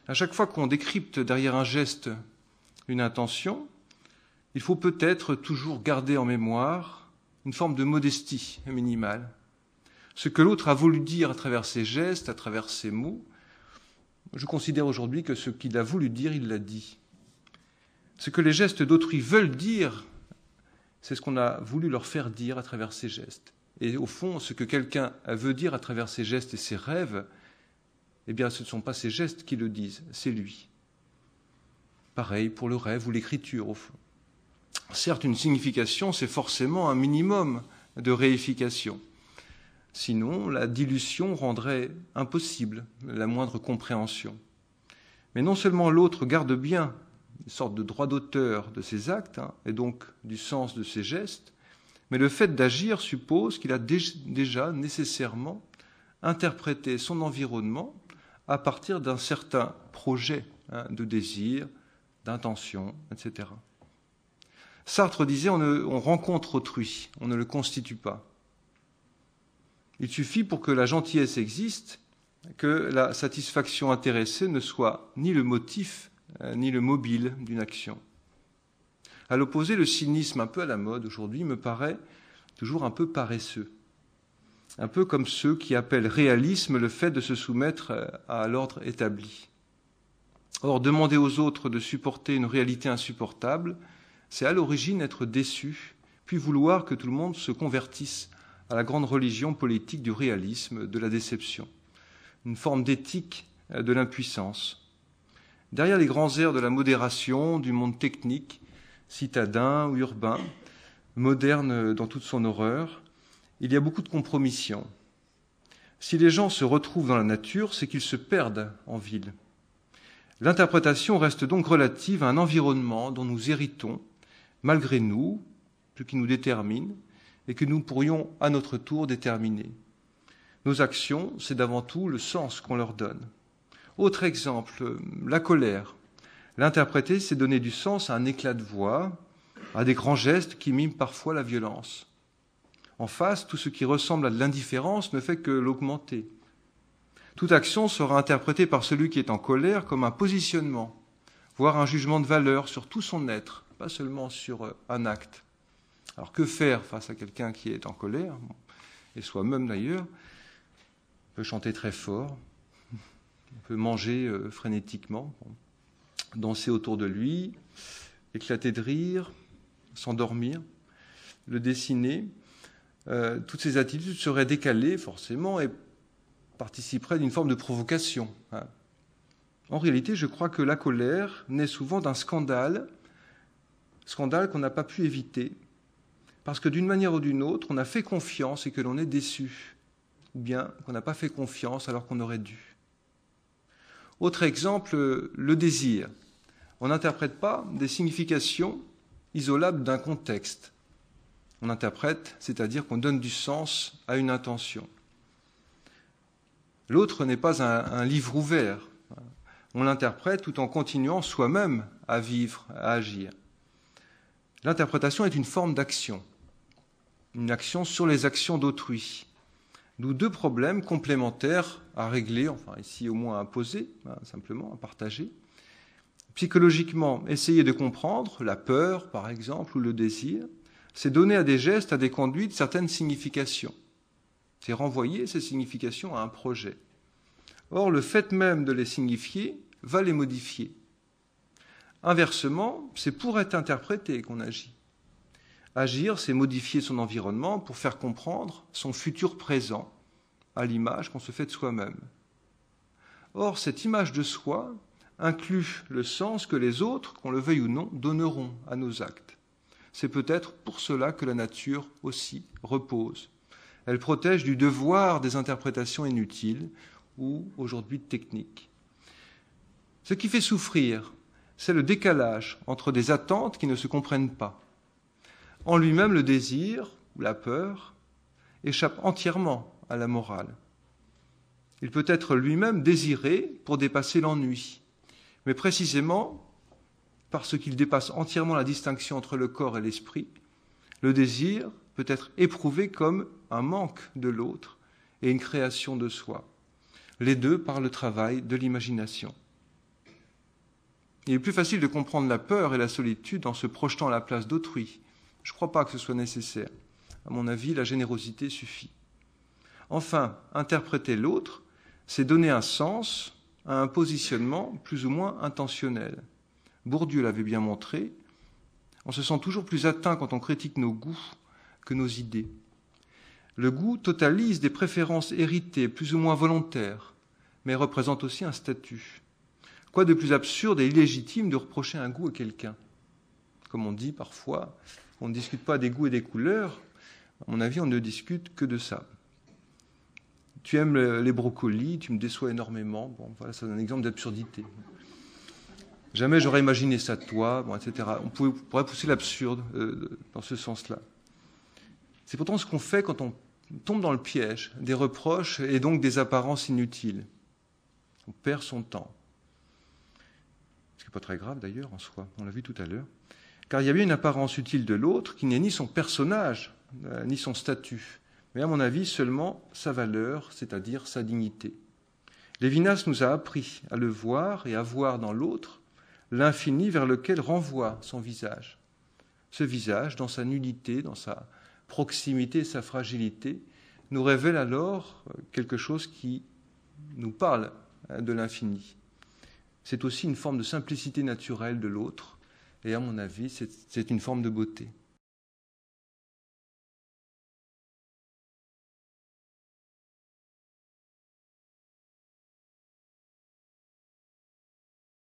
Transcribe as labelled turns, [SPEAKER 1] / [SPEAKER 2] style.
[SPEAKER 1] À chaque fois qu'on décrypte derrière un geste une intention, il faut peut-être toujours garder en mémoire une forme de modestie minimale. Ce que l'autre a voulu dire à travers ses gestes, à travers ses mots, je considère aujourd'hui que ce qu'il a voulu dire, il l'a dit. Ce que les gestes d'autrui veulent dire, c'est ce qu'on a voulu leur faire dire à travers ses gestes. Et au fond, ce que quelqu'un veut dire à travers ses gestes et ses rêves, eh bien, ce ne sont pas ses gestes qui le disent, c'est lui. Pareil pour le rêve ou l'écriture, au fond. Certes, une signification, c'est forcément un minimum de réification. Sinon, la dilution rendrait impossible la moindre compréhension. Mais non seulement l'autre garde bien une sorte de droit d'auteur de ses actes, et donc du sens de ses gestes, mais le fait d'agir suppose qu'il a déjà nécessairement interprété son environnement à partir d'un certain projet de désir, d'intention, etc. Sartre disait on rencontre autrui, on ne le constitue pas. Il suffit pour que la gentillesse existe, que la satisfaction intéressée ne soit ni le motif, ni le mobile d'une action. À l'opposé, le cynisme un peu à la mode aujourd'hui me paraît toujours un peu paresseux. Un peu comme ceux qui appellent réalisme le fait de se soumettre à l'ordre établi. Or, demander aux autres de supporter une réalité insupportable, c'est à l'origine être déçu, puis vouloir que tout le monde se convertisse à la grande religion politique du réalisme, de la déception. Une forme d'éthique de l'impuissance. Derrière les grands airs de la modération, du monde technique, citadin ou urbain, moderne dans toute son horreur, il y a beaucoup de compromissions. Si les gens se retrouvent dans la nature, c'est qu'ils se perdent en ville. L'interprétation reste donc relative à un environnement dont nous héritons, malgré nous, ce qui nous détermine, et que nous pourrions à notre tour déterminer. Nos actions, c'est d'avant tout le sens qu'on leur donne. Autre exemple, la colère. L'interpréter, c'est donner du sens à un éclat de voix, à des grands gestes qui miment parfois la violence. En face, tout ce qui ressemble à de l'indifférence ne fait que l'augmenter. Toute action sera interprétée par celui qui est en colère comme un positionnement, voire un jugement de valeur sur tout son être, pas seulement sur un acte. Alors que faire face à quelqu'un qui est en colère, et soi-même d'ailleurs? On peut chanter très fort, on peut manger frénétiquement, danser autour de lui, éclater de rire, s'endormir, le dessiner. Toutes ces attitudes seraient décalées forcément et participeraient d'une forme de provocation. En réalité, je crois que la colère naît souvent d'un scandale qu'on n'a pas pu éviter, parce que d'une manière ou d'une autre, on a fait confiance et que l'on est déçu, ou bien qu'on n'a pas fait confiance alors qu'on aurait dû. Autre exemple, le désir. On n'interprète pas des significations isolables d'un contexte. On interprète, c'est-à-dire qu'on donne du sens à une intention. L'autre n'est pas un livre ouvert. On l'interprète tout en continuant soi-même à vivre, à agir. L'interprétation est une forme d'action. Une action sur les actions d'autrui. D'où deux problèmes complémentaires à régler, enfin ici au moins à poser, simplement à partager. Psychologiquement, essayer de comprendre la peur, par exemple, ou le désir, c'est donner à des gestes, à des conduites, certaines significations. C'est renvoyer ces significations à un projet. Or, le fait même de les signifier va les modifier. Inversement, c'est pour être interprété qu'on agit. Agir, c'est modifier son environnement pour faire comprendre son futur présent à l'image qu'on se fait de soi-même. Or, cette image de soi inclut le sens que les autres, qu'on le veuille ou non, donneront à nos actes. C'est peut-être pour cela que la nature aussi repose. Elle protège du devoir des interprétations inutiles ou aujourd'hui techniques. Ce qui fait souffrir, c'est le décalage entre des attentes qui ne se comprennent pas. En lui-même, le désir ou la peur échappe entièrement à la morale. Il peut être lui-même désiré pour dépasser l'ennui, mais précisément parce qu'il dépasse entièrement la distinction entre le corps et l'esprit, le désir peut être éprouvé comme un manque de l'autre et une création de soi, les deux par le travail de l'imagination. Il est plus facile de comprendre la peur et la solitude en se projetant à la place d'autrui. Je ne crois pas que ce soit nécessaire. À mon avis, la générosité suffit. Enfin, interpréter l'autre, c'est donner un sens à un positionnement plus ou moins intentionnel. Bourdieu l'avait bien montré, on se sent toujours plus atteint quand on critique nos goûts que nos idées. Le goût totalise des préférences héritées, plus ou moins volontaires, mais représente aussi un statut. Quoi de plus absurde et illégitime de reprocher un goût à quelqu'un? Comme on dit parfois, on ne discute pas des goûts et des couleurs. À mon avis, on ne discute que de ça. Tu aimes les brocolis, tu me déçois énormément. Bon, voilà, c'est un exemple d'absurdité. Jamais j'aurais imaginé ça de toi, bon, etc. On pourrait pousser l'absurde dans ce sens-là. C'est pourtant ce qu'on fait quand on tombe dans le piège des reproches et donc des apparences inutiles. On perd son temps. Ce qui n'est pas très grave d'ailleurs en soi, on l'a vu tout à l'heure. Car il y a bien une apparence utile de l'autre qui n'est ni son personnage, ni son statut, mais à mon avis seulement sa valeur, c'est-à-dire sa dignité. Lévinas nous a appris à le voir et à voir dans l'autre l'infini vers lequel renvoie son visage. Ce visage, dans sa nullité, dans sa proximité, sa fragilité, nous révèle alors quelque chose qui nous parle de l'infini. C'est aussi une forme de simplicité naturelle de l'autre, et à mon avis, c'est une forme de beauté.